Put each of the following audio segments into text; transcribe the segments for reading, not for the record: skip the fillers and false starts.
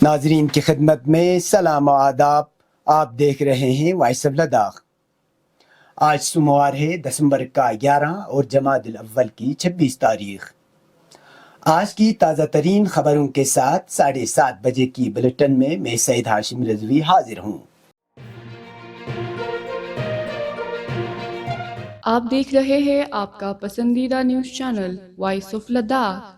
ناظرین کی خدمت میں سلام و آداب. آپ دیکھ رہے ہیں وائس آف لداخ. آج سوموار ہے دسمبر کا 11 اور جمادی الاول کی 26 تاریخ. آج کی تازہ ترین خبروں کے ساتھ 7:30 بجے کی بلیٹن میں سعید ہاشم رضوی حاضر ہوں. آپ دیکھ رہے ہیں آپ کا پسندیدہ news channel voice of Ladakh.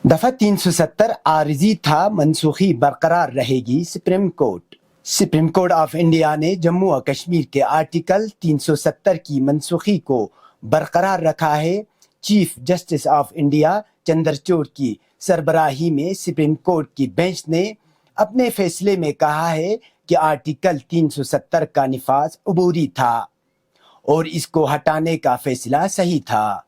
دفعہ 370 عارضی تھا، منسوخی برقرار رہے گی. سپریم کورٹ آف انڈیا نے جموں و کشمیر کے آرٹیکل 370 کی منسوخی کو برقرار رکھا ہے. Chief justice of India Chandrachud کی سربراہی میں سپریم کورٹ کی بینچ نے اپنے فیصلے میں کہا ہے کہ آرٹیکل 370 کا نفاذ عبوری تھا اور اس کو ہٹانے کا فیصلہ صحیح تھا.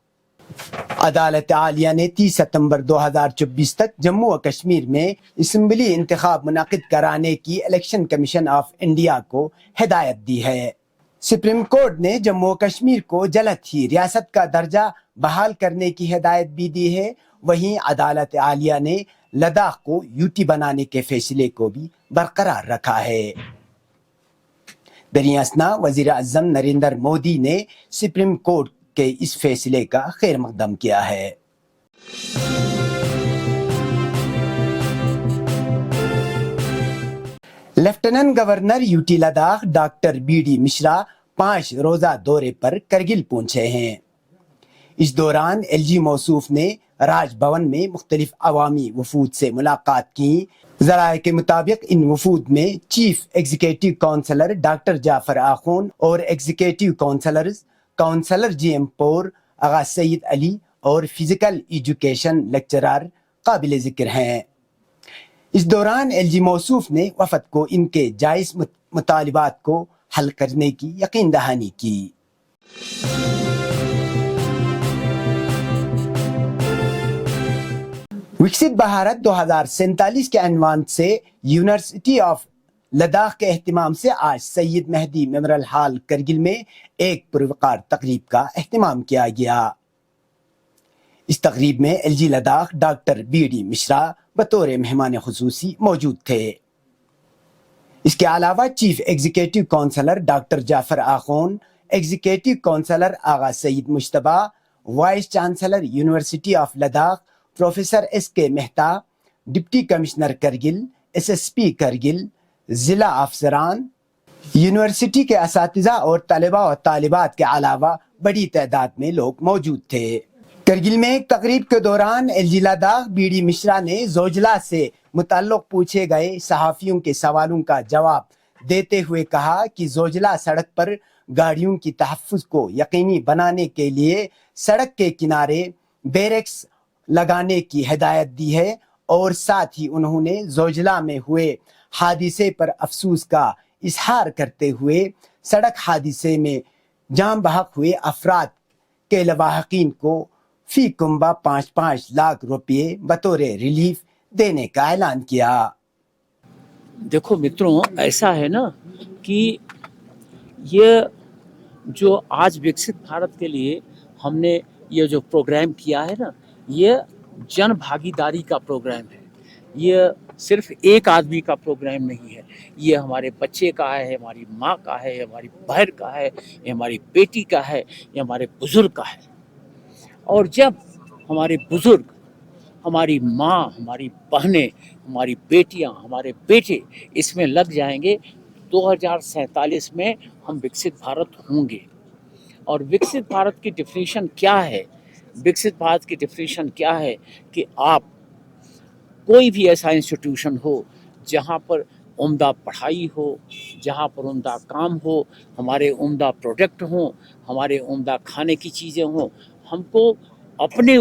عدالت عالیہ نے 30 ستمبر 2024 تک جموں و کشمیر میں اسمبلی انتخاب منعقد کرانے کی الیکشن کمیشن آف انڈیا کو ہدایت دی ہے. سپریم کورٹ نے جموں و کشمیر کو جلد ہی ریاست کا درجہ بحال کرنے کی ہدایت بھی دی ہے. وہیں عدالت عالیہ نے لداخ کو یوٹی بنانے کے فیصلے کو بھی برقرار رکھا ہے. دریں اثنا وزیر اعظم نریندر مودی نے سپریم کورٹ کے اس فیصلے کا خیر مقدم کیا ہے. Lieutenant governor UT Ladakh doctor B D Mishra 5 روزہ دورے پر کرگل پہنچے ہیں. اس دوران ایل جی موصوف نے راج بھون میں مختلف عوامی وفود سے ملاقات کی. ذرائع کے مطابق ان وفود میں chief executive councillor doctor Jafar آخون اور ایگزیکٹو کونسلر جی ایم پور آغا سعید علی اور فزیکل ایجوکیشن لیکچرر قابل ذکر ہیں. اس دوران ایل جی موصوف نے وفد کو ان کے جائز مطالبات کو حل کرنے کی یقین دہانی کی. وکست بھارت 2047 کے عنوان سے یونیورسٹی آف لداخ کے اہتمام سے آج سید مہدی میموریل ہال کرگل میں ایک پروقار تقریب کا اہتمام کیا گیا. اس تقریب میں L G Ladakh doctor B D Mishra بطور مہمان خصوصی موجود تھے. اس کے علاوہ chief executive councillor doctor Jafar Akhoon, executive councillor Agha Saeed مشتبہ، vice chancellor university of Ladakh professor S K Mehta, deputy commissioner Kargil, S S P Kargil, ضلع افسران، یونیورسٹی کے اساتذہ اور طلباء و طالبات کے علاوہ بڑی تعداد میں لوگ موجود تھے. کرگل میں ایک تقریب کے دوران L G Ladakh B D Mishra نے زوجلا سے متعلق پوچھے گئے صحافیوں کے سوالوں کا جواب دیتے ہوئے کہا کہ زوجلا سڑک پر گاڑیوں کی تحفظ کو یقینی بنانے کے لیے سڑک کے کنارے بیریکس لگانے کی ہدایت دی ہے اور ساتھ ہی انہوں نے زوجلا میں ہوئے حادثے پر افسوس کا اظہار کرتے ہوئے سڑک حادثے میں جاں بحق ہوئے افراد کے لواحقین کو فی کنبہ 5 لاکھ روپے بطور ریلیف دینے کا اعلان کیا. دیکھو متروں، ایسا ہے نا کہ یہ جو آج وکست بھارت کے لیے ہم نے یہ جو پروگرام کیا ہے نا، یہ جن بھاگیداری کا پروگرام ہے. یہ صرف ایک آدمی کا پروگرام نہیں ہے. یہ ہمارے بچے کا ہے، ہماری ماں کا ہے، ہماری بہن کا ہے، یہ ہماری بیٹی کا ہے، یہ ہمارے بزرگ کا ہے. اور جب ہمارے بزرگ، ہماری ماں، ہماری بہنیں، ہماری بیٹیاں، ہمارے بیٹے اس میں لگ جائیں گے، 2047 میں ہم وکست بھارت ہوں گے. اور وکست بھارت کی ڈیفینیشن کیا ہے؟ وکست بھارت کی ڈیفینیشن کیا ہے کہ آپ کوئی بھی ایسا انسٹیٹیوشن ہو جہاں پر عمدہ پڑھائی ہو، جہاں پر عمدہ کام ہو، ہمارے عمدہ پروڈکٹ ہوں، ہمارے عمدہ کھانے کی چیزیں ہوں. ہم کو اپنے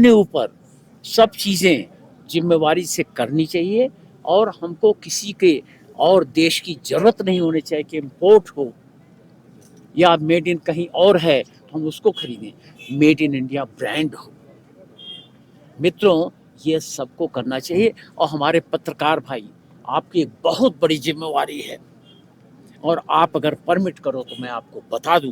اوپر سب چیزیں ذمہ داری سے کرنی چاہیے اور ہم کو کسی کے اور دیش کی ضرورت نہیں ہونی چاہیے کہ امپورٹ ہو یا میڈ ان کہیں اور ہے ہم اس کو خریدیں. میڈ ان انڈیا برانڈ ہو. متروں، یہ سب کو کرنا چاہیے. اور ہمارے پترکار بھائی، آپ کی ایک بہت بڑی ذمہ داری ہے، اور آپ اگر پرمٹ کرو تو میں آپ کو بتا دوں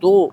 2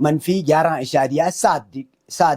-11.7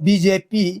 BJP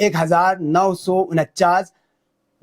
1949,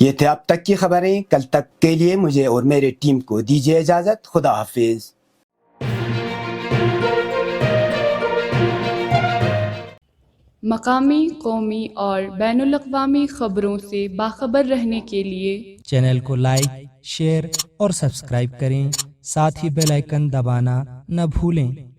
یہ تھے اب تک کی خبریں. کل تک کے لیے مجھے اور میرے ٹیم کو دیجیے اجازت. خدا حافظ. مقامی، قومی اور بین الاقوامی خبروں سے باخبر رہنے کے لیے چینل کو لائک، شیئر اور سبسکرائب کریں. ساتھ ہی بیل آئیکن دبانا نہ بھولیں.